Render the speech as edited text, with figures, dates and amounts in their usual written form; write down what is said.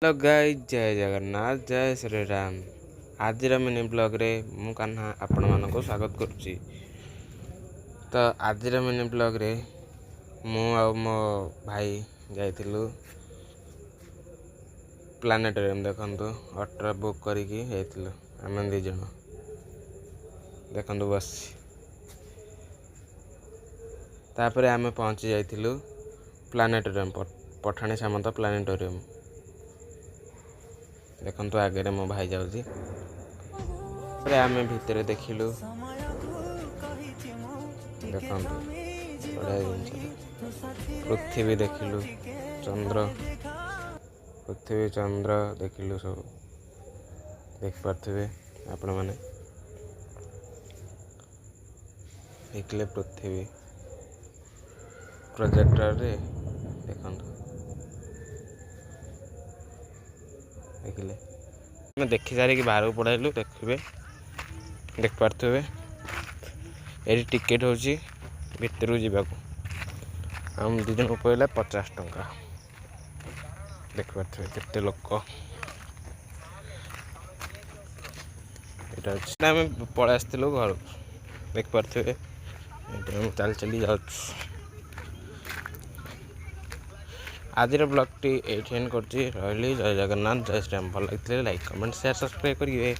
Hello guys, जय जगन्नाथ, जय श्री राम। आज मिनी ब्लॉग रे मु कान्हा आपण मानको स्वागत करुच्ची। तो आज मिनी ब्लॉग रे मु आ मो भाई जाइथिलु प्लानेटोरियम। देखंतु ऑटो बुक करिकी जाइथिलु आमे दी जण। देखंतु बस तापरे आमे पहुंची जाइथिलु प्लानेटोरियम, पठाणी सामंत प्लानेटोरियम। देखंतु आगे मो भाई जाउची। आमे भितरे देखिलु, देखंतु बड़ा जिनिस पृथ्वी देखिलु, चंद्र पृथ्वी चंद्र देखिलु। सब देख पार्थिबे आपण माने। देखले पृथ्वी प्रोजेक्टर रे देखंतु, देखिले मैं देखी सारी कि बाहर को पढ़ाइलु। देखिए देख पार्थे ये टिकेट हूँ भितर जावाक आम दी जन पड़े 50 टंका। देख पार्थे केते लोक आम पलि आसलु घर। देख पार्थे चल चली जा। आज ब्लॉग टी एंड कर रही। जय जगन्नाथ, जय श्री राम। भल लगे लाइक कमेंट शेयर सब्सक्राइब करेंगे।